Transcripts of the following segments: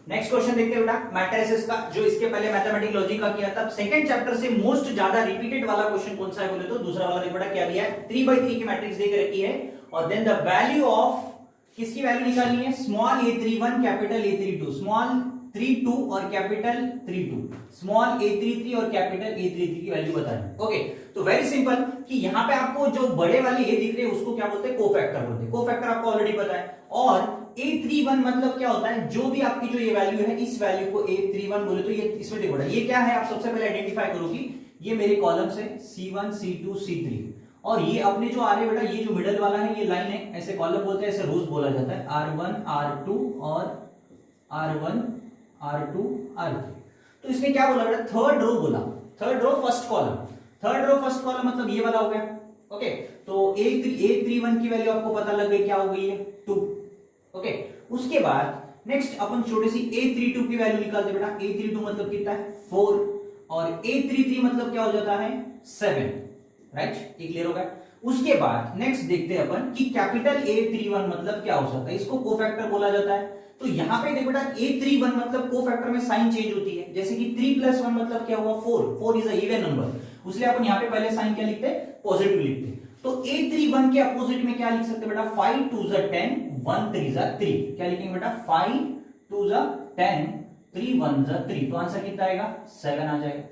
Next question देखते हैं बेटा मैट्रिसेस का, जो इसके पहले मैथमेटिक लॉजिक का किया था। सेकंड चैप्टर से मोस्ट ज्यादा रिपीटेड वाला क्वेश्चन कौन सा है बोले तो दूसरा वाला। देखो बेटा क्या दिया है, 3/3 की मैट्रिक्स देके रखी है और देन द वैल्यू ऑफ, किसकी वैल्यू निकालनी है, small a31 capital A32, small 32 और कैपिटल 32, स्मॉल a33 और कैपिटल A33 की वैल्यू बतानी। ओके, तो वेरी सिंपल कि यहाँ पे आपको जो बड़े वाले ये दिख रहे हैं उसको क्या बोलते हैं, कोफैक्टर बोलते हैं। कोफैक्टर आपको ऑलरेडी पता है। और a31 मतलब क्या होता है, जो भी आपकी जो ये वैल्यू है इस वैल्यू को a31 बोले तो ये इसमें देखो ये क्या है, आप सबसे पहले आइडेंटिफाई करो कि ये मेरे कॉलम्स है C1 C2 C3 और ये अपने जो आ रहे बेटा ये जो मिडल वाला है ये लाइन है, ऐसे कॉलम बोलते हैं, ऐसे रोज बोला जाता है, R1 R2 और R1 R2 R3। तो इसने क्या बोला बेटा, थर्ड रो बोला, third row first column, third row first column मतलब ये वाला हो गया। ओके, तो a31 की वैल्यू आपको पता लग गई, क्या हो गई है 2। ओके, उसके बाद नेक्स्ट अपन छोटी सी a32 की वैल्यू निकालते बेटा। a32 मतलब कितना है 4 और a33 मतलब क्या हो जाता है 7, राइट, ये क्लियर हो गया। उसके बाद नेक्स्ट देखते हैं अपन कि कैपिटल A31 मतलब क्या हो सकता है, इसको कोफैक्टर बोला जाता है। तो यहां पे देखो बेटा A31 मतलब कोफैक्टर में साइन चेंज होती है, जैसे कि 3 + 1 मतलब क्या हुआ 4, 4 इज अ इवन नंबर, इसलिए अपन यहां पे पहले साइन क्या लिखते हैं, पॉजिटिव लिखते हैं। तो A31 के अपोजिट में क्या लिख सकते हैं बेटा, 5 2 10 1 3 3, क्या लिखेंगे बेटा 5 2 10 3 1 3, तो आंसर कितना आएगा 7 आ जाएगा,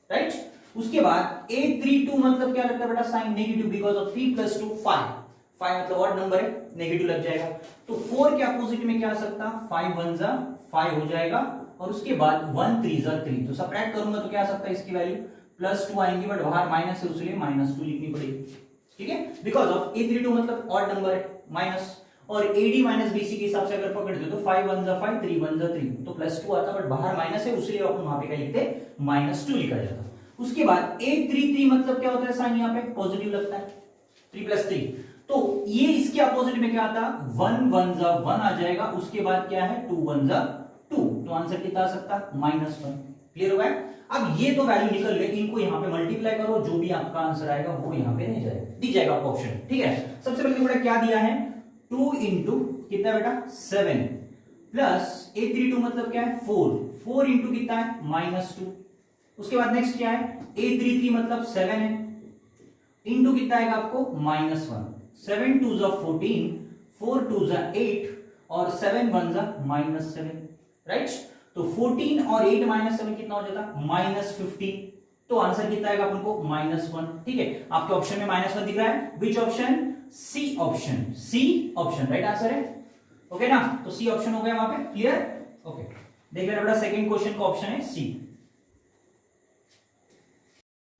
राइट। उसके बाद A32 मतलब क्या लगता है बेटा, साइन नेगेटिव, बिकॉज ऑफ 3 + 2 5, 5 मतलब ऑड नंबर है, नेगेटिव लग जाएगा। तो 4 के अपोजिट में क्या आ सकता, 5 1 5 हो जाएगा और उसके बाद 1 3 3, तो सबट्रैक्ट करूंगा तो क्या आ सकता है, इसकी वैल्यू +2 आएंगी, बट बाहर माइनस है इसलिए -2 लिखनी पड़ेगी, ठीक है, बिकॉज ऑफ A32 मतलब ऑड नंबर है, माइनस, और AD - BC के हिसाब से अगर पकड़ दो तो 5 1 5 3 1 3, तो +2 आता, बट बाहर माइनस है इसलिए अपन वहां पे क्या लिखते, -2 लिखा जाता। उसके बाद A33 मतलब क्या होता है, साइन यहाँ पे पॉजिटिव लगता है, 3 + 3, तो ये इसके अपोजिट में क्या आता, 1 1 1 आ जाएगा। उसके बाद क्या है 2 1 2, तो आंसर कितना आ सकता, -1। क्लियर हो गया। अब ये तो वैल्यू निकल गई, इनको यहाँ पे मल्टीप्लाई करो, जो भी आपका आंसर आएगा वो यहाँ पे रह जाएगा, दिख जाएगा आपको ऑप्शन, ठीक है। सबसे पहले बेटा क्या दिया है, 2 × कितना बेटा 7 प्लस A32 मतलब क्या है 4, 4 × कितना है -2। उसके बाद नेक्स्ट क्या है, A33 मतलब 7 है, इंटू कितना आएगा आपको -1, 7 2 14, 4 2 8 और 7 1 -7, राइट। तो 14 और 8 -7 कितना हो जाता, -15, तो आंसर कितना आएगा अपन को -1, ठीक है। आपके ऑप्शन में -1 दिख रहा है, which option, C option, C option right answer है, ओके ना। तो सी ऑप्शन हो गया वहां पे, क्लियर, ओके। देख रहे बेटा सेकंड क्वेश्चन का ऑप्शन है सी।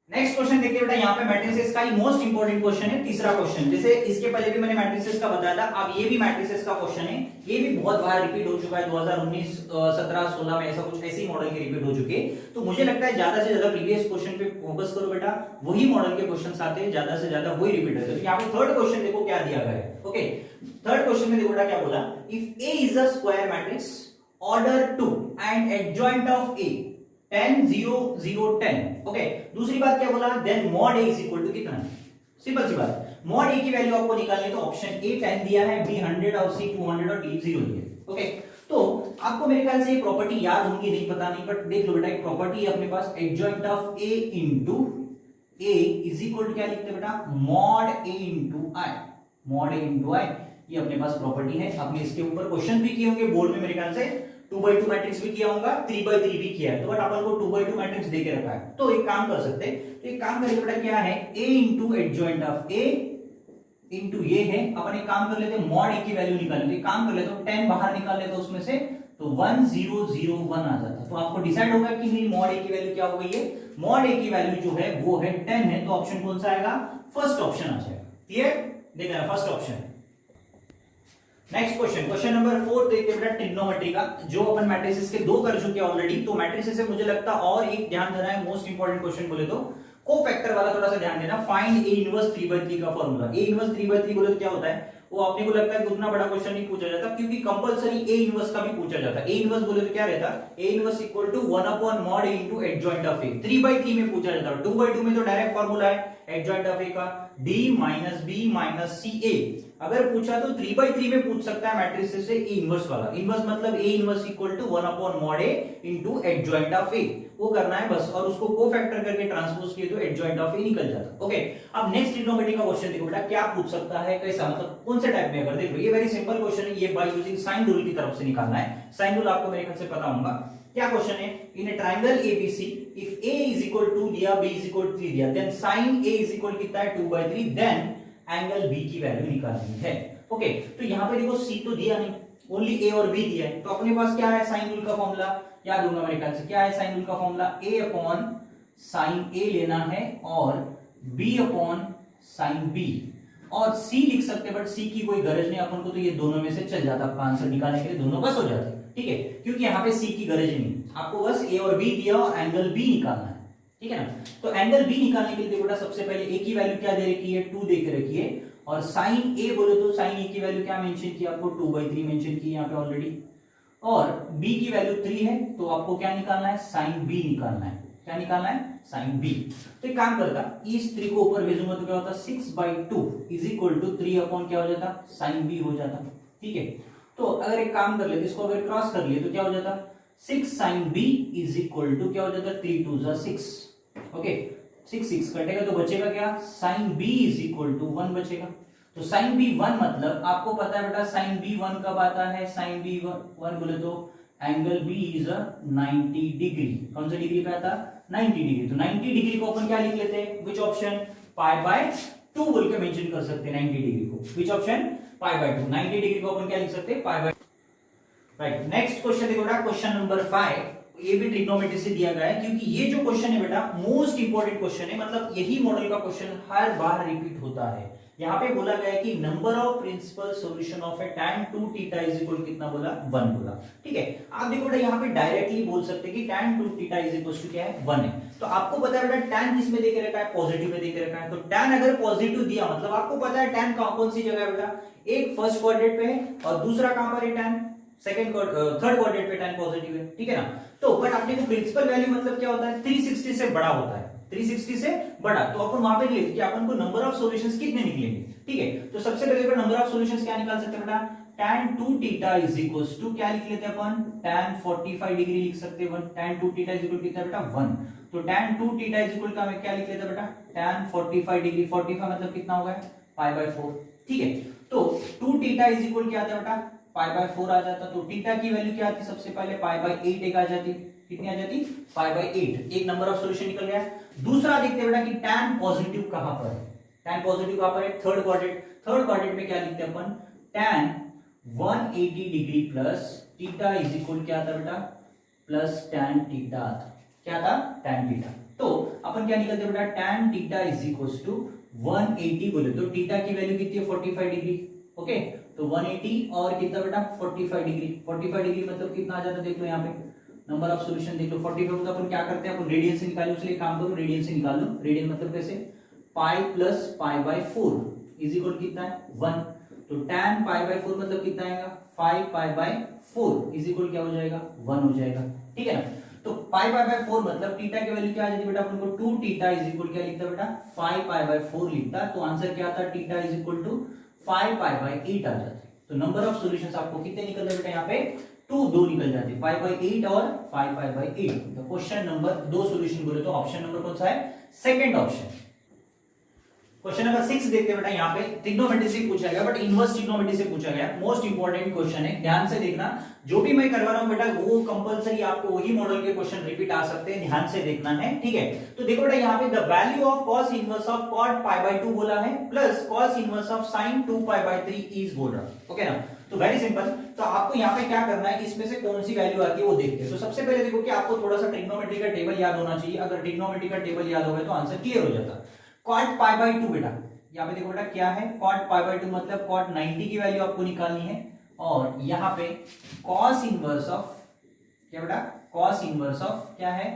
नेक्स्ट क्वेश्चन देखिए बेटा, यहाँ पे मैट्रिसेस का ही मोस्ट इंपोर्टेंट क्वेश्चन है, तीसरा क्वेश्चन। जैसे इसके पहले भी मैंने मैट्रिसेस का बताया था, अब ये भी मैट्रिसेस का क्वेश्चन है, ये भी बहुत बार रिपीट हो चुका है, 2019 17 16 में ऐसा कुछ ऐसी मॉडल के रिपीट हो चुके। तो मुझे लगता है ज्यादा से ज्यादा प्रीवियस क्वेश्चन पे फोकस करो बेटा, वही मॉडल के क्वेश्चन आते हैं, ज्यादा से ज्यादा वही रिपीट होते हैं। यहाँ पे थर्ड क्वेश्चन देखो क्या दिया गया है, ओके। थर्ड क्वेश्चन में देखो बेटा क्या बोला, if A is a square matrix order 2 and adjoint of A 10 0 0 10, okay. दूसरी बात क्या बोला, then mod A is equal to कितना, सिंपल सी बात, मॉड ए की वैल्यू आपको निकालनी है, तो ऑप्शन ए 10 दिया है, बी 100 और सी 200 और डी 0 दिया, ओके। तो आपको मेरे ख्याल से ये प्रॉपर्टी याद होंगी, नहीं पता नहीं, बट देख लो बेटा एक प्रॉपर्टी है अपने पास, adjoint of A into A is equal to क्या लिखते हैं बेटा, mod A into I, mod A into I, ये अपने पास प्रॉपर्टी है। आपने इसके ऊपर क्वेश्चन भी किए होंगे बोर्ड में, मेरे ख्याल से 2/2 मैट्रिक्स भी किया होगा, 3/3 भी किया है, तो बट अपन को 2/2 मैट्रिक्स देके रखा है। तो एक काम कर सकते हैं, तो एक काम करेंगे बेटा, क्या है a into adjoint of a into ये है, अपन एक काम कर लेते हैं, मॉड a की वैल्यू निकाल लेते हैं, काम कर लेते हैं, 10 बाहर निकाल लेते हैं उसमें से, तो 1 0 0 1 आ जाता है। तो आपको डिसाइड होगा कि मेरी मॉड a की वैल्यू क्या हो गई है, मॉड a की वैल्यू जो है वो है 10 है, तो ऑप्शन कौन सा आएगा, फर्स्ट ऑप्शन आ जाएगा, क्लियर, देखना first option. Next question, question number 4 देखते हैं बेटा, ट्रिग्नोमेट्री का, जो अपन मैट्रिसेस के 2 कर चुके हैं ऑलरेडी। तो मैट्रिसेस से मुझे लगता है और एक ध्यान देना है, मोस्ट इंपोर्टेंट क्वेश्चन बोले तो कोफैक्टर वाला थोड़ा सा ध्यान देना। फाइंड ए इनवर्स 3/3 का फॉर्मूला, ए इनवर्स 3/3 बोले तो क्या होता है, वो अपने को लगता है कि उतना बड़ा क्वेश्चन नहीं पूछा जाता, क्योंकि कंपलसरी ए इनवर्स का भी पूछा जाता है। ए इनवर्स बोले तो क्या रहता है, A inverse equal to 1/mod a into adjoint of A, 3/3 में पूछा जाता है, 2/2 में तो डायरेक्ट फॉर्मूला है एडजॉइंट ऑफ ए का, D minus B minus C A. अगर पूछा तो 3/3 में पूछ सकता है मैट्रिसेस से ए इनवर्स वाला। इनवर्स मतलब A inverse equal to 1 upon mod A into adjoint of A, वो करना है बस, और उसको कोफैक्टर करके ट्रांसपोज किए तो एडजॉइंट ऑफ ए निकल जाता। ओके, अब नेक्स्ट ट्रिग्नोमेट्री का क्वेश्चन देखो बेटा, क्या पूछ सकता है, कैसा, मतलब कौन से टाइप में। अगर देखो ये वेरी सिंपल क्वेश्चन है, ये बाय यूजिंग साइन रूल की तरफ से निकालना है। साइन रूल आपको मेरे ख्याल से पता होगा। क्या क्वेश्चन है, in a triangle ABC if a is equal to दिया, b इज इक्वल टू 3 दिया, then sin a is equal कितना है 2/3, देन एंगल b की वैल्यू निकालनी है। ओके, तो यहां पे देखो c तो दिया नहीं, ओनली a और b दिया है, तो अपने पास क्या है साइन रूल का फॉर्मूला, क्या दूंगा मेरे ख्याल से, क्या है साइन रूल का formula, a upon sine a लेना है और b अपॉन साइन b, और c लिख सकते हैं, बट c की कोई गरज नहीं अपन को, तो ये दोनों में से चल जाता, आपका आंसर निकालने के लिए दोनों बस हो जाते हैं। ठीक है, क्योंकि यहाँ पे c की गरज नहीं, आपको बस a और b दिया और एंगल b निकालना है। ठीक है ना, तो एंगल b निकालने के लिए बेटा सबसे पहले a की वैल्यू क्या दे रखी है, 2 दे के रखी है, और साइन a बोले तो साइन a की वैल्यू क्या मेंशन की, आपको 2/3 मेंशन की यहाँ पे ऑलरेडी, और b की वैल्यू 3 है, तो आपको क्या निकालना है, साइन b निकालना है। क्या निकालना है, साइन b। तो एक काम करता, इस 3 को ऊपर भेजूंगा तो क्या होता, 6/2 इज इक्वल टू 3 अपॉन क्या हो जाता, साइन b हो जाता। ठीक है, तो अगर एक काम कर लेते, इसको अगर क्रॉस कर लिए तो क्या हो जाता, 6 sine b is equal to क्या हो जाता, 3 2 6। ओके, 6 कटेगा तो बचेगा क्या, sine b is equal to 1 बचेगा। तो साइन b 1 मतलब आपको पता है बेटा साइन b 1 कब आता है, साइन b 1 बोले तो एंगल b इज 90 डिग्री। कौन सा डिग्री पे आता, 90 डिग्री। तो 90 डिग्री को अपन क्या लिख लेते हैं, विच ऑप्शन, π/2 बोल के मेंशन कर सकते हैं 90 डिग्री को, विच ऑप्शन, π/2। 90 डिग्री को अपन क्या लिख सकते हैं, π/2। राइट, नेक्स्ट क्वेश्चन देखो बेटा, क्वेश्चन नंबर 5, ये भी ट्रिग्नोमेट्री से दिया गया है, क्योंकि ये जो क्वेश्चन है बेटा मोस्ट इंपोर्टेंट क्वेश्चन है, मतलब यही मॉडल का क्वेश्चन हर बार रिपीट होता है। यहाँ पे बोला गया है कि number of principal solution of a tan 2 theta is equal कितना बोला, 1 बोला। ठीक है, आप देखो बेटा यहाँ पे डायरेक्टली बोल सकते हैं कि tan 2 theta is equal to क्या है, 1 है। तो आपको पता है बेटा tan किस में देके रखा है, पॉजिटिव में देके रखा है, तो tan अगर पॉजिटिव दिया मतलब आपको पता है tan कौन सी जगह है बेटा, एक फर्स्ट क्वाड्रेंट पे है और दूसरा कहां पर है, tan थर्ड क्वाड्रेंट पे tan पॉजिटिव है। ठीक है ना, तो बट आपने को प्रिंसिपल वैल्यू मतलब क्या होता है, 360 से बड़ा होता है, 360 से बड़ा, तो अपन वहां पे लिख कि अपन को नंबर ऑफ सॉल्यूशंस कितने निकलेंगे। ठीक है, तो सबसे पहले नंबर ऑफ सॉल्यूशंस क्या निकाल सकते हैं बेटा, tan 2 theta is equals to क्या लिख लेते हैं अपन, tan 45 डिग्री लिख सकते हैं, tan 2 थीटा इज इक्वल कितना बेटा, 1। तो tan 2 थीटा इज इक्वल का क्या लिख लेते हैं बेटा, tan 45 डिग्री, 45 मतलब कितना होगा, π/4। ठीक है, तो 2 थीटा इज इक्वल क्या आता है बेटा, π/4 आ जाता। तो थीटा की वैल्यू क्या आती, सबसे पहले π/8 एक आ जाती, कितनी आ जाती, π/8। एक नंबर ऑफ सॉल्यूशन निकल गया। दूसरा देखते हैं बेटा कि tan पॉजिटिव कहां पर है, tan पॉजिटिव कहां पर है, थर्ड क्वाड्रेंट। थर्ड क्वाड्रेंट में क्या लिखते हैं अपन, tan 180 degree plus theta is equal क्या आता बेटा, प्लस tan थीटा आता, क्या था, tan थीटा। तो अपन क्या निकलते बेटा, tan theta is equal to 180 बोले तो थीटा की वैल्यू कितनी है, 45 डिग्री। ओके, तो 180 और कितना बेटा, 45 डिग्री। 45 डिग्री मतलब कितना आ जाता, देख लो यहाँ पे नंबर ऑफ सॉल्यूशन देख लो, 45 तो अपन क्या करते हैं, अपन रेडियन से निकालो, उसके लिए काम करो, रेडियन से निकाल लो। रेडियन मतलब कैसे, पाई प्लस π/4 इज इक्वल कितना है, 1। तो tan π/4 मतलब कितना आएगा, 5 π/4 इज इक्वल क्या हो जाएगा, 1 हो जाएगा। ठीक है ना, तो π/4 मतलब थीटा की वैल्यू क्या आ जाती बेटा, अपन को 2 थीटा इज इक्वल क्या लिखता बेटा, 5 π/4 लिखता। तो आंसर क्या आता, थीटा इज इक्वल टू 5 π/8 आ जाता। तो नंबर ऑफ सॉल्यूशंस आपको कितने निकल जाते बेटा, यहाँ पे 2 निकल जाते, 5/8 और 5 π/8। तो क्वेश्चन नंबर 2 सॉल्यूशन बोले तो ऑप्शन नंबर कौन सा है, सेकंड ऑप्शन। क्वेश्चन नंबर 6 देखते हैं बेटा, यहाँ पे ट्रिग्नोमेट्री से पूछा गया, बट इनवर्स ट्रिग्नोमेट्री से पूछा गया। मोस्ट इंपोर्टेंट क्वेश्चन है, ध्यान से देखना। जो भी मैं करवा रहा हूं बेटा वो कंपलसरी आपको वही मॉडल के क्वेश्चन रिपीट आ सकते हैं, ध्यान से देखना है। ठीक है, तो देखो बेटा यहाँ पे the value of cos inverse of cot π/2 बोला है, plus cos inverse of sin 2π/3 is बोल रहा। ओके ना, तो वेरी सिंपल। तो आपको यहाँ पे क्या करना है, इसमें से कौन सी वैल्यू आती है वो देखते हैं। तो सबसे पहले देखो कि आपको थोड़ा सा ट्रिग्नोमेट्री का टेबल याद होना चाहिए। अगर ट्रिग्नोमेट्री का टेबल याद होगा तो आंसर क्लियर हो जाता। cot π/2 बेटा, यहाँ पे देखो बेटा क्या है, cot π/2 मतलब cot 90 की वैल्यू आपको निकालनी है, और यहाँ पे cos इनवर्स ऑफ क्या बेटा, cos इनवर्स ऑफ क्या है,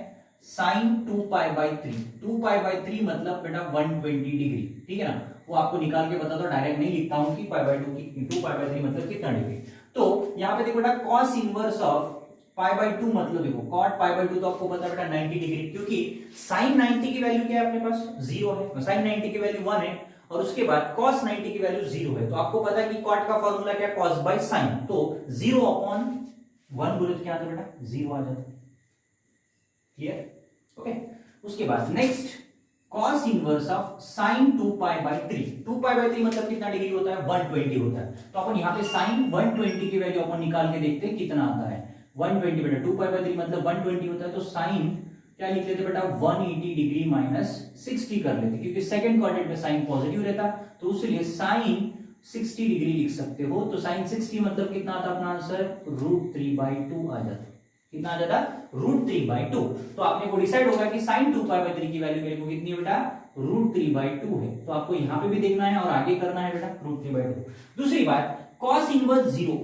sin 2π/3। 2π/3 मतलब बेटा 120 डिग्री। ठीक है ना, वो आपको निकाल के बता दो, डायरेक्ट नहीं लिखता हूं कि π/2 की 2π/3 मतलब कितना डिग्री। तो यहाँ पे देखो बेटा cos इनवर्स ऑफ π/2 मतलब देखो cot π/2 तो आपको पता है बेटा 90 डिग्री, क्योंकि sin 90 की वैल्यू क्या है अपने पास, 0 है, sin 90 की वैल्यू 1 है, और उसके बाद cos 90 की वैल्यू 0 है, तो आपको पता है कि cot का फॉर्मूला क्या है, cos बाय sin, तो 0 अपॉन 1 बोले तो क्या आता है बेटा, 0 आ जाता है। क्लियर? ओके, उसके बाद next cos inverse of sin 2 pi by 3। 2 pi by 3 मतलब कितना डिग्री होता है, 120 होता है। तो अपन यहाँ पे sin 120 की वैल्यू अपन निकाल के देखते हैं कितना आता है। 120 बेटा 2 पाई बाय 3 मतलब 120 होता है, तो sin क्या लिख लेते बेटा, 180 डिग्री माइनस 60 कर लेते, क्योंकि सेकंड क्वाड्रेंट में sin पॉजिटिव रहता, तो उसलिए sin 60 डिग्री लिख सकते हो। तो sin 60 मतलब कितना आता अपना आंसर, √3/2 आ जाता। कितना आ जाता, √3/2। तो आपने को डिसाइड होगा कि sin 2 पाई बाय 3 की वैल्यू मेरे को कितनी है बेटा, √3/2 है। तो आपको यहाँ पे भी देखना है और आगे करना है बेटा, √3/2। दूसरी बात, cos इनवर्स 0।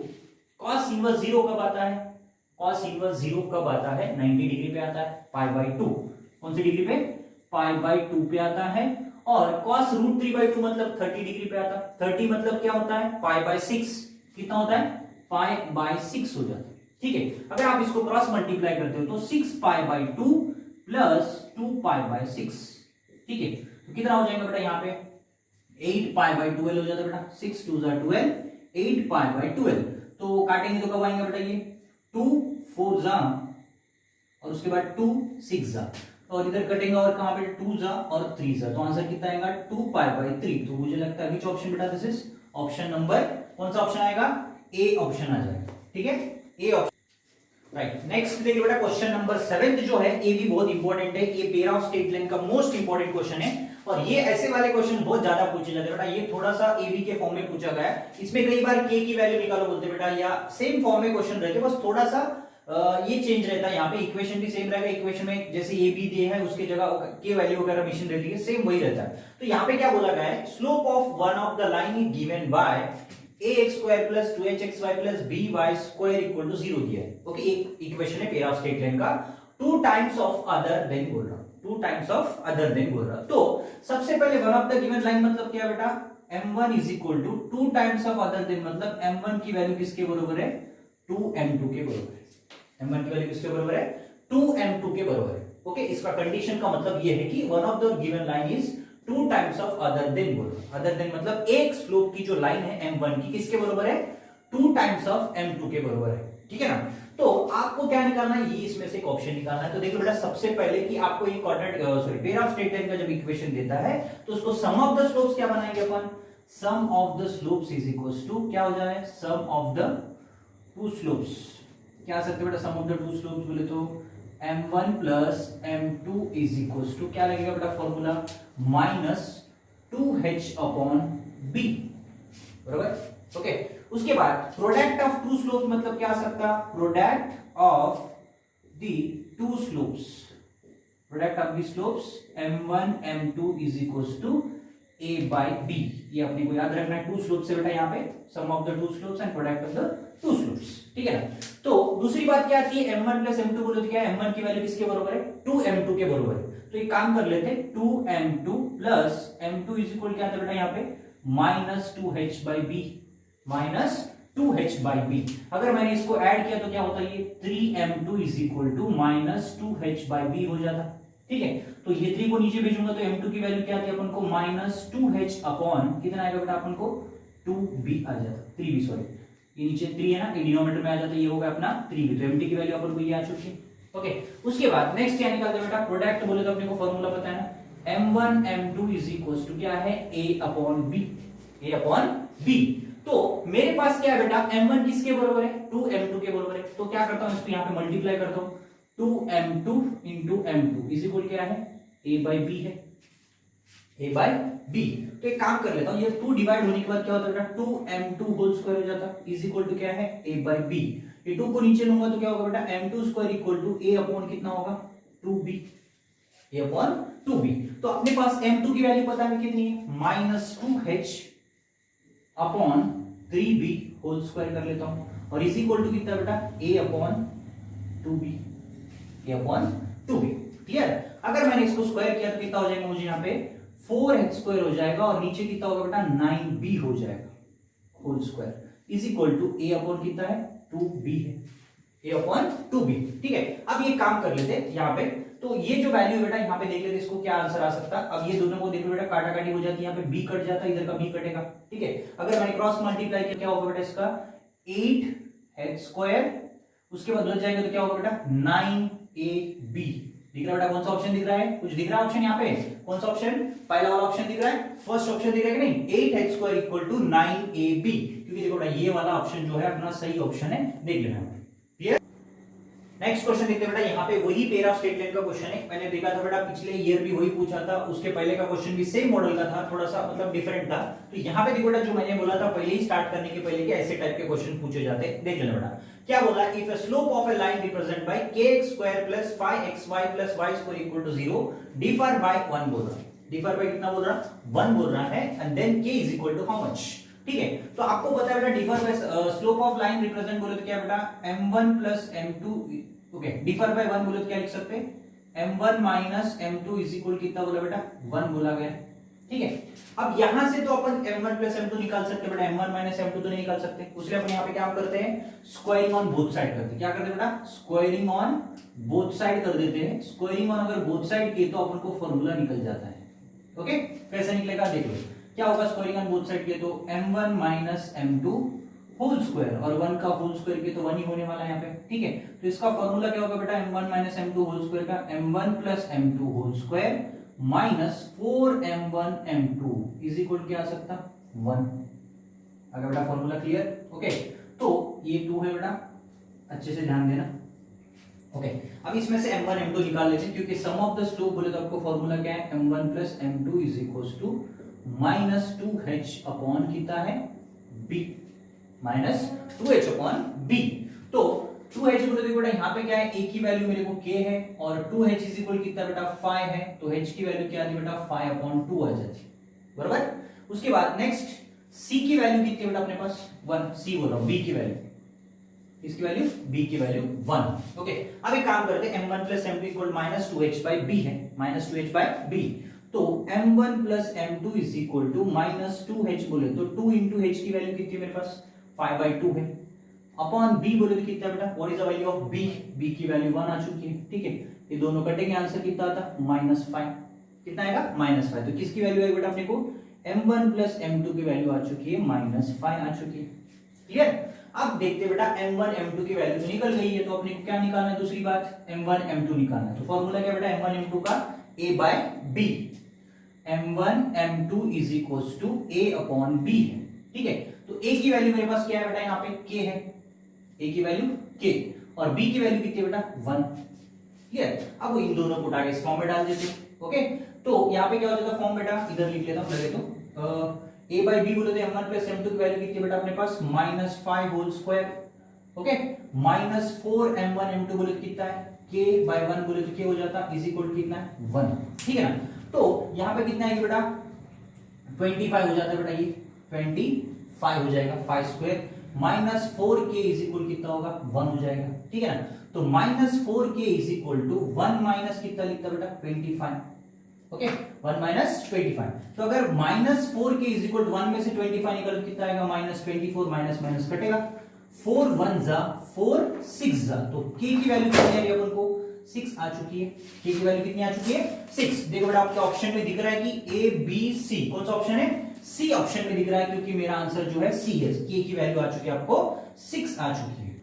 cos इनवर्स 0 कब आता है, cos इनवर्स 0 कब आता है, 90 डिग्री पे आता है, π/2। कौन सी डिग्री पे, π/2 पे आता है। और cos √3/2 मतलब 30 डिग्री पे आता है। 30 मतलब क्या होता है, π/6। कितना होता है, π/6 हो जाता है। ठीक है, अगर आप इसको क्रॉस मल्टीप्लाई करते हो तो 6π/2 प्लस 2π/6। ठीक है, तो कितना हो जाएगा बेटा यहाँ पे, 8π/12 हो जाता है बेटा। 6 2 = 12, 8π/12। तो काटेंगे तो कब आएंगे बेटा ये, 2 4 जा और उसके बाद 2 6 जा, और इधर कटेंगे और कहां पे 2 जा और 3 जा, तो आंसर कितना आएगा, 2π/3। तो मुझे लगता है विच ऑप्शन बेटा, दिस इज ऑप्शन नंबर, कौन सा ऑप्शन आएगा, ए ऑप्शन आ जाएगा। ठीक है, ए ऑप्शन, राइट। नेक्स्ट देखिए बेटा, क्वेश्चन नंबर 7 जो है, ये भी बहुत इंपॉर्टेंट है। ये पेयर ऑफ स्ट्रेट लाइन का मोस्ट इंपॉर्टेंट क्वेश्चन है, और ये ऐसे वाले क्वेश्चन बहुत ज्यादा पूछे जाते हैं बेटा। ये थोड़ा सा एबी के फॉर्म में पूछा गया है, इसमें कई बार के की वैल्यू निकालो बोलते बेटा, या सेम फॉर्म में क्वेश्चन रहते, बस थोड़ा सा ये चेंज रहता है। यहाँ पे इक्वेशन भी सेम रहेगा, इक्वेशन में जैसे ए बी दिए है उसके जगह के वैल्यू वगैरह मिशन रहती है, सेम वही रहता है। तो यहाँ पे क्या बोला गया है, slope of one of the line is given by ax² + 2hxy + by² = 0 दिया है। ओके, एक इक्वेशन है पेयर ऑफ स्ट्रेट लाइन का, 2 टाइम्स ऑफ अदर देन बोल रहा हूं, 2 टाइम्स ऑफ अदर देन बोल रहा। तो सबसे पहले one of the given line मतलब क्या बेटा, m1 = 2 times of other than, मतलब m1 की वैल्यू किसके बराबर है, 2m2 के बराबर है। m1 की वैल्यू किसके बराबर है, 2m2 के बराबर है। ओके, इसका कंडीशन का मतलब ये है कि one of the given line is 2 times of other than बोल रहा। अदर देन मतलब एक स्लोप की जो लाइन है m1 की किसके बराबर है, 2 टाइम्स ऑफ m2 के बराबर है। ठीक है ना, तो आपको क्या निकालना है, ये इसमें से एक ऑप्शन निकालना है। तो देखो बेटा, सबसे पहले कि आपको ये quadrant pair of straight line का जब इक्वेशन देता है तो उसको सम ऑफ द स्लोप्स क्या बनाएंगे अपन, sum of the slopes is equals to क्या हो जाए, sum of the two slopes. क्या आ सकते हैं बेटा, sum of the two slopes बोले तो m1 + m2 is equals to क्या लगेगा बेटा फॉर्मूला, -2h/b, बराबर। ओके, उसके बाद प्रोडक्ट ऑफ टू स्लोप्स मतलब क्या आ सकता, product of the two slopes, product of the slopes m1 m2 is equals to a/b। ये अपने को याद रखना है, टू स्लोप्स है बेटा, यहाँ पे sum of the two slopes and product of the two slopes. ठीक है ना, तो दूसरी बात क्या आती है, m1 + m2 बोले तो क्या है, m1 की वैल्यू किसके बराबर है, 2m2 के बराबर है। तो एक काम कर लेते हैं, 2m2 + m2 इज इक्वल क्या आता है बेटा यहाँ पे, -2h/b, -2h/b। अगर मैंने इसको ऐड किया तो क्या होता है, ये 3m2 is equal to -2h/b हो जाता। ठीक है, तो ये 3 को नीचे भेजूंगा तो m2 की वैल्यू क्या आती है अपन को, -2h अपॉन कितना आएगा बेटा अपन को, 2b आ जाता, 3b सॉरी, ये नीचे 3 है ना, ये डिनोमिनेटर में आ जाता है, ये होगा अपना 3b। तो m2 की वैल्यू अपन को ये आ चुकी है। ओके, उसके बाद नेक्स्ट क्या निकालते हैं बेटा, प्रोडक्ट बोले तो अपने को फॉर्मूला पता है ना, m1 m2 is equals to क्या है, a/b, a/b। तो मेरे पास क्या है बेटा, m1 किसके बराबर है, 2m2 के बराबर है। तो क्या करता हूं, इसको यहाँ पे मल्टीप्लाई करता हूं, 2m2 * m2 इज इक्वल क्या है, a/b है, a/b। तो एक काम कर लेता हूं, ये 2 डिवाइड होने के बाद क्या होता है बेटा, 2m2 होल स्क्वायर हो जाता इज इक्वल टू क्या है, a/b। ये 2 को नीचे लूंगा तो क्या होगा बेटा, m2² equal to a upon कितना होगा, 2b, a/2b। तो अपने पास m2 की वैल्यू पता है कितनी है, -2h upon 3b whole square कर लेता हूं, और इज इक्वल टू कितना बेटा, a/2b, a/2b। क्लियर, अगर मैंने इसको स्क्वायर किया तो कितना हो जाएगा मुझे यहाँ पे, 4h² हो जाएगा, और नीचे कितना होगा बेटा, 9b हो जाएगा whole square, is equal to a upon कितना है, 2b है, a/2b। ठीक है, अब ये काम कर लेते हैं यहाँ पे, तो ये जो वैल्यू बेटा यहाँ पे देख लेते इसको क्या आंसर आ सकता है। अब ये दोनों को देखो बेटा काटा काटी हो जाती है, यहाँ पे बी कट जाता है, इधर का बी कटेगा, ठीक है। अगर मैंने क्रॉस मल्टीप्लाई किया क्या होगा बेटा इसका 8h², उसके बाद बदल जाएगा तो क्या होगा बेटा 9ab। दिख रहा है बेटा कौन सा ऑप्शन दिख रहा है, कुछ दिख रहा है ऑप्शन यहाँ पे, कौन सा ऑप्शन, पहला वाला ऑप्शन दिख रहा है, फर्स्ट ऑप्शन दिख रहा है कि नहीं, 8h² इक्वल टू 9ab, क्योंकि देखो बेटा ये वाला ऑप्शन जो है अपना सही ऑप्शन है, देख लेना है। क्लियर। नेक्स्ट क्वेश्चन देखते हैं बेटा, यहाँ पे वही पेयर ऑफ स्ट्रेट लाइन का क्वेश्चन है। मैंने देखा था बेटा पिछले ईयर भी वही पूछा था, उसके पहले का क्वेश्चन भी सेम मॉडल का था, थोड़ा सा मतलब डिफरेंट था। तो यहाँ पे देखो बेटा जो मैंने बोला था पहले ही स्टार्ट करने के पहले कि ऐसे टाइप के क्वेश्चन पूछे जाते हैं, देख लेना बेटा क्या बोला। If a slope of a line represent by kx² plus 5xy plus y² equal to 0 differ by 1 बोल रहा है, डिफर बाय कितना बोल रहा है 1 बोल रहा है, and then k is equal to how much, ठीक है। तो आपको पता है बेटा differ by slope of line represent बोले तो क्या बेटा m1 plus m2, okay differ by 1 बोले तो क्या लिख सकते हैं m1 minus m2 is equal कितना बोला बेटा 1 बोला गया, ठीक है। अब यहां से तो अपन m1 प्लस m2 निकाल सकते हैं बेटा, m1 माइनस m2 तो नहीं निकाल सकते, उसलिए अपन यहाँ पे क्या करते हैं स्क्वायरिंग ऑन बोथ साइड करते हैं। क्या करते हैं बेटा स्क्वायरिंग ऑन बोथ साइड कर देते हैं। स्क्वायरिंग ऑन अगर बोथ साइड किए तो अपन को फॉर्मूला निकल जाता है, ओके। कैसे निकलेगा देख लो, क्या होगा स्क्वायरिंग ऑन बोथ साइड किए तो m1 minus m2 whole square, और 1 का होल स्क्वायर किए तो 1 ही होने वाला है यहाँ पे, ठीक है। तो इसका फॉर्मूला क्या होगा बेटा m1 minus m2 whole square का m1 plus m2 whole square minus 4m1 m2 is equal क्या आ सकता 1। अगर बेटा फॉर्मूला क्लियर, ओके। तो ये 2 है बेटा, अच्छे से ध्यान देना, ओके। अब इसमें से m1 m2 निकाल लेते हैं, क्योंकि सम ऑफ द स्लोप बोले तो आपको फॉर्मूला क्या है m1 plus m2 is equal to minus 2h upon कितना है b, minus 2h upon b। तो 2h बोले देखो बेटा यहाँ पे क्या है, a की वैल्यू मेरे को k है, और 2h इज इक्वल कितना बेटा 5 है, तो h की वैल्यू क्या आती बेटा 5 अपॉन 2 आ जाती, बराबर। उसके बाद नेक्स्ट c की वैल्यू कितनी बेटा अपने पास 1, c बोल रहा हूं, b की वैल्यू, इसकी वैल्यू b की वैल्यू 1, ओके। अब एक काम करते हैं m1 plus m2 equal minus 2h by b है, माइनस 2h बाई b। तो m1 plus m2 is equal to minus 2h बोले तो 2 इंटू h की वैल्यू कितनी है मेरे पास 5/2 है, अपॉन b बोले तो कितना बेटा what is the value of b, b की वैल्यू 1 आ चुकी है, ठीक है। ये दोनों कटेंगे, आंसर कितना आता -5, कितना आएगा -5। तो किसकी वैल्यू आएगी बेटा अपने को m1 प्लस m2 की वैल्यू आ चुकी है -5 आ चुकी है, क्लियर। अब देखते बेटा m1 m2 की वैल्यू तो निकल गई है, तो अपने को क्या निकालना है, दूसरी बात m1 m2 निकालना है। तो फॉर्मूला क्या बेटा m1 m2 का a by b, m1 m2 is equals to a upon b है, ठीक है। तो a की वैल्यू मेरे पास क्या है बेटा यहाँ पे k है, a की वैल्यू k, और b की वैल्यू कितनी है बेटा 1, क्लियर। अब इन दोनों को उठा के इस फॉर्म में डाल देते, ओके। तो यहाँ पे क्या हो जाता फॉर्म बेटा, इधर लिख लेता हूँ लगे तो a बाई b बोले तो m1 प्लस m2 की वैल्यू कितनी है बेटा अपने पास -5 whole square, okay, minus 4m1 m2 बोले तो कितना है k बाई 1 बोले तो क्या हो जाता इज इक्वल टू कितना है 1, ठीक है ना। तो यहाँ पे कितना है बेटा 25 हो जाता है बेटा, ये 25 हो जाएगा 5 square minus 4k is equal कितना होगा 1 हो जाएगा, ठीक है ना। तो -4k is equal to 1 minus कितना लिखता बेटा 25, ओके 1 माइनस 25। तो अगर -4k इज इक्वल टू 1 में से 25 निकल कितना आएगा -24, माइनस माइनस कटेगा, 4 1 जा 4 6 जा, तो k की वैल्यू कितनी आई अपन को 6 आ चुकी है, k की वैल्यू कितनी आ चुकी है 6। देखो बेटा आपके ऑप्शन में दिख रहा है कि a b c, कौन सा ऑप्शन है सी ऑप्शन में दिख रहा है, क्योंकि मेरा आंसर जो है सी है, k की वैल्यू आ चुकी है आपको 6 आ चुकी है।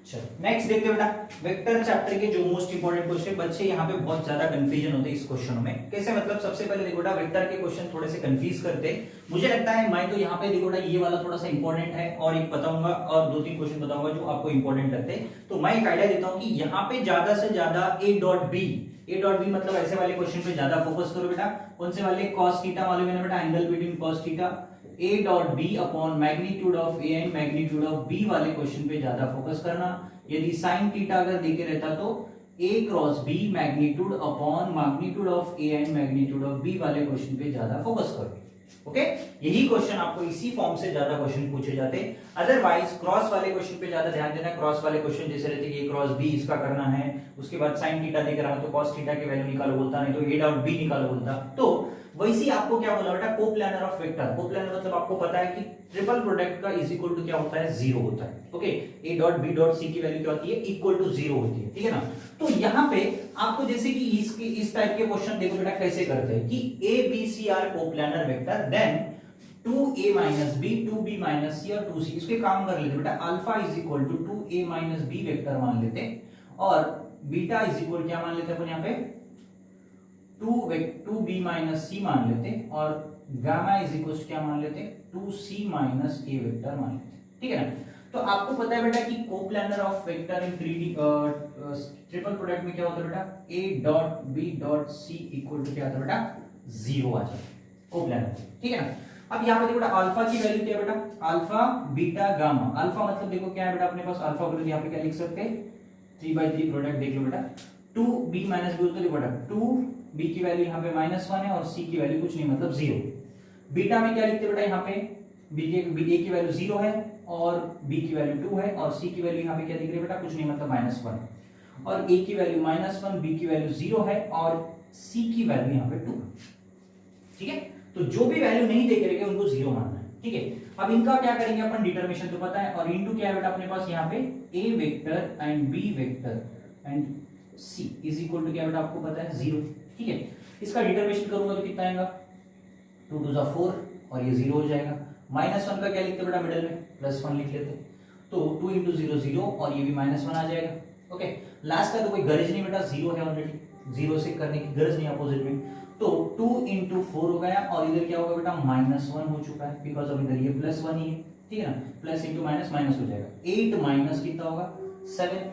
चलो नेक्स्ट देखते हैं बेटा वेक्टर चैप्टर के जो मोस्ट इंपोर्टेंट क्वेश्चन, बच्चे यहाँ पे बहुत ज्यादा कंफ्यूजन होते हैं इस क्वेश्चन में। कैसे मतलब सबसे पहले देखो बेटा वेक्टर के क्वेश्चन थोड़े से कंफ्यूज करते हैं, मुझे लगता है मैं तो यहाँ पे देखो बेटा ये वाला थोड़ा सा इंपॉर्टेंट है, और एक बताऊंगा और 2-3 क्वेश्चन बताऊंगा जो आपको इंपॉर्टेंट लगते हैं। तो मैं एक आइडिया देता हूँ कि यहाँ पे ज्यादा से ज्यादा a डॉट बी मतलब ऐसे वाले क्वेश्चन पे ज्यादा फोकस करो बेटा। कौन से वाले cos थीटा मालूम है ना बेटा, angle between cos theta, a dot B upon magnitude of a and magnitude of b वाले क्वेश्चन पे ज्यादा फोकस करना। यदि sin थीटा अगर देके रहता तो a cross b magnitude upon magnitude of a and magnitude of b वाले क्वेश्चन पे ज्यादा फोकस करो, ओके। यही क्वेश्चन आपको इसी फॉर्म से ज्यादा क्वेश्चन पूछे जाते हैं। अदरवाइज क्रॉस वाले क्वेश्चन पे ज्यादा ध्यान देना। क्रॉस वाले क्वेश्चन जैसे रहते हैं कि a क्रॉस b इसका करना है, उसके बाद sin थीटा देख रहा तो cos थीटा की वैल्यू निकालो बोलता, नहीं तो a डॉट b निकालो बोलता। तो वैसे ही आपको क्या बोला बेटा, कोप्लानर ऑफ वेक्टर। कोप्लानर मतलब आपको पता है कि ट्रिपल प्रोडक्ट का इज इक्वल टू क्या होता है, जीरो होता है। Okay, A dot B dot C की वैल्यू क्या होती है, इक्वल टू जीरो होती है, ठीक है ना। तो यहाँ पे आपको जैसे कि इस टाइप के क्वेश्चन देखो बेटा कैसे करते हैं कि A B C are coplanar vector, then 2a minus B 2b minus C और 2c, इसके काम कर लेते बेटा। Alpha is equal to 2a minus B vector मान लेते और बीटा इज इक्वल क्या मान लेते अपन यहाँ पे 2b माइनस सी मान लेते और गामा इज इक्वल क्या मान लेते 2c माइनस a वेक्टर मान लेते, ठीक है ना। तो आपको पता है बेटा कि coplanar of vector in 3D triple product में क्या होता है बेटा, a dot b dot c equal to क्या आता है बेटा, जीरो आ जाता है कोप्लानर, ठीक है ना। अब यहाँ पे देखो बेटा अल्फा की वैल्यू क्या है बेटा, अल्फा बीटा गामा। अल्फा मतलब देखो क्या है बेटा अपने पास, अल्फा को यहाँ पे क्या लिख सकते हैं 3/3 प्रोडक्ट देख लो बेटा, 2b माइनस बी तो देखो बेटा 2b की वैल्यू यहाँ पे -1 है और c की वैल्यू कुछ नहीं मतलब 0। बीटा में क्या लिखते बेटा, यहाँ पे a की वैल्यू 0 है और b की वैल्यू 2 है और c की वैल्यू यहाँ पे क्या दिख रही है बेटा, कुछ नहीं मतलब -1 और a की वैल्यू -1, b की वैल्यू 0 है और c की वैल्यू यहाँ पे 2, ठीक है। तो जो भी वैल्यू नहीं दे के रखे उनको 0 मानना है, ठीक है। अब इनका क्या करेंगे अपन, डिटरमिनेशन तो पता है और इनटू क्या है बेटा अपने पास यहाँ पे a vector and b vector and c is equal to क्या बेटा आपको पता है 0, ठीक है। इसका डिटरमिनेशन करूंगा तो कितना आएगा 2 2 4 और ये 0 हो जाएगा। -1 का क्या लिखते बेटा मिडिल में +1 लिख लेते, तो 2 × 0 0 और ये भी -1 आ जाएगा। ओके, लास्ट का तो कोई गरज नहीं बेटा, 0 है ऑलरेडी, 0 से करने की गरज नहीं अपोजिट में, तो 2 × 4 हो गया और इधर क्या होगा बेटा -1 हो चुका है बिकॉज अब इधर ये +1 ही है, ठीक है ना। प्लस इंटू माइनस माइनस हो जाएगा, 8 माइनस कितना होगा 7,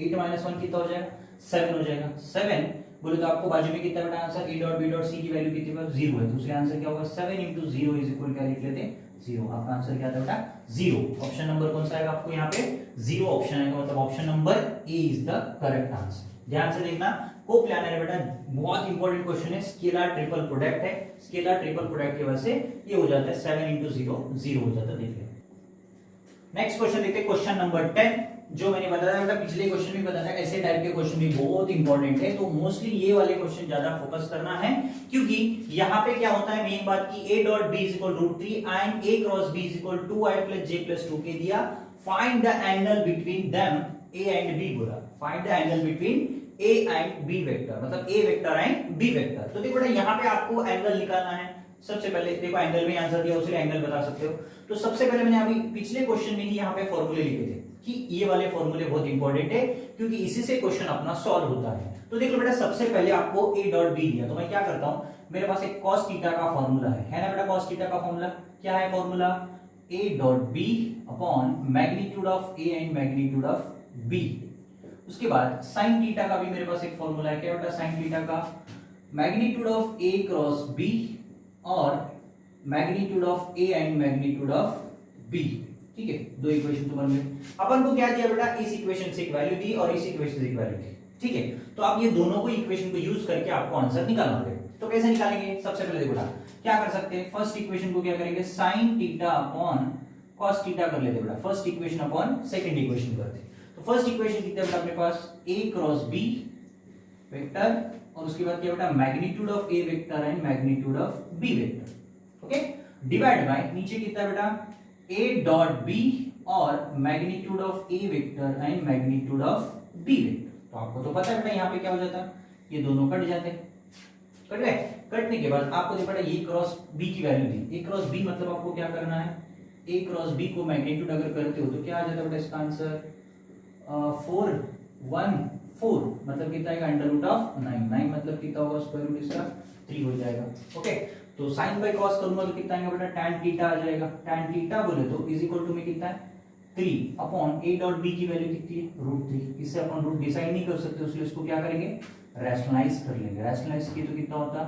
8 माइनस 1 कितना हो जाएगा 7 हो जाएगा। 7 बोले तो आपको बाजू में कितना बेटा answer a dot b dot c की वैल्यू कितनी है 0 है, दूसरे आंसर क्या होगा 7 × 0 इज इक्वल क्या लिख लेते 0। आपका आंसर क्या था बेटा 0। ऑप्शन नंबर कौन सा आएगा आपको यहाँ पे 0 ऑप्शन आएगा, मतलब option number A is the correct answer. ध्यान से देखना, कोप्लानर है बेटा, बहुत इंपॉर्टेंट क्वेश्चन है, स्केलर ट्रिपल प्रोडक्ट है, स्केलर ट्रिपल प्रोडक्ट की वजह से ये हो जाता है 7 × 0 0 हो जाता है। देखिए नेक्स्ट क्वेश्चन देखते हैं, क्वेश्चन नंबर 10। जो मैंने बताया बेटा पिछले क्वेश्चन में बताया ऐसे टाइप के क्वेश्चन भी बहुत इंपॉर्टेंट है, तो मोस्टली ये वाले क्वेश्चन ज्यादा फोकस करना है क्योंकि यहाँ पे क्या होता है मेन बात की a dot b is equal √3 and a cross b is equal 2i + j + 2 के दिया, find the angle between them a and b बोला, find the angle between a and b vector, मतलब a vector and b vector. तो देखो बेटा यहाँ पे आपको एंगल निकालना है। सबसे पहले देखो एंगल में आंसर दिया उसे एंगल बता सकते हो, तो सबसे पहले मैंने अभी पिछले क्वेश्चन में ही यहाँ पे फॉर्मूले लिखे थे कि ये वाले फॉर्मूले बहुत इंपॉर्टेंट है क्योंकि इसी से क्वेश्चन अपना सॉल्व होता है। तो देखो बेटा सबसे पहले आपको a डॉट b दिया, तो मैं क्या करता हूं, मेरे पास एक cos थीटा का फॉर्मूला है ना बेटा। cos थीटा का फॉर्मूला क्या है, formula a dot b upon magnitude of a and magnitude of b। उसके बाद sin थीटा का भी मेरे पास एक फॉर्मूला है, क्या बेटा sin थीटा का magnitude of a cross b और magnitude of a and magnitude of b, ठीक है। दो इक्वेशन तो बन गए। अपन को क्या दिया बेटा, इस इक्वेशन से एक वैल्यू दी और इस इक्वेशन से एक वैल्यू दी, ठीक है। तो आप ये दोनों को इक्वेशन को यूज करके आपको आंसर निकालना पड़ेगा। तो कैसे निकालेंगे, सबसे पहले देखो बेटा क्या कर सकते हैं, फर्स्ट इक्वेशन को क्या करेंगे sin theta upon cos theta कर लेते बेटा, first equation upon second equation करते। तो फर्स्ट इक्वेशन कितना बेटा अपने पास a क्रॉस b वेक्टर और उसके बाद क्या बेटा magnitude of a vector and magnitude of b vector, okay, divide by नीचे कितना बेटा a डॉट b और magnitude of a vector and magnitude of b vector. तो आपको तो पता है बेटा यहाँ पे क्या हो जाता है, ये दोनों कट जाते हैं, कट गए। कटने के बाद आपको देखो बेटा ये क्रॉस b की value the, a cross b मतलब आपको क्या करना है, a क्रॉस b को मैग्नीट्यूड अगर करते हो तो क्या आ जाता है बेटा इसका आंसर 4 1 4 मतलब कितना आएगा √9, 9 मतलब कितना होगा स्क्वायर रूट इसका 3 हो जाएगा, ओके। तो sin बाय cos करूंगा तो कितना आएगा बेटा tan थीटा आ जाएगा, tan थीटा बोले तो इज इक्वल टू में कितना है 3 अपॉन a डॉट b की वैल्यू कितनी है √3। इससे अपन रूट डिसाइड नहीं कर सकते, इसलिए इसको क्या करेंगे रैशनलाइज कर लेंगे। रैशनलाइज किए तो कितना होता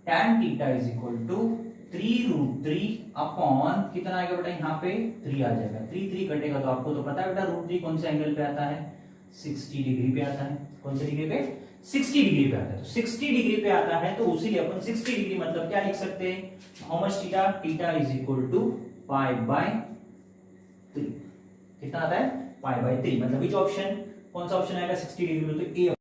tan theta is equal to 3√3 upon कितना आएगा बेटा यहाँ पे 3 आ जाएगा। 3 3 कटेगा तो आपको तो पता है बेटा √3 कौन से एंगल पे आता है 60 डिग्री पे आता है। कौन से डिग्री पे 60 डिग्री पे आता है। तो 60 डिग्री पे आता है तो उसी अपन 60 डिग्री मतलब क्या लिख सकते हैं, how much theta, theta is equal to π/3। कितना आता है π/3 मतलब विच ऑप्शन, कौन सा ऑप्शन आएगा 60 डिग्री में, तो ए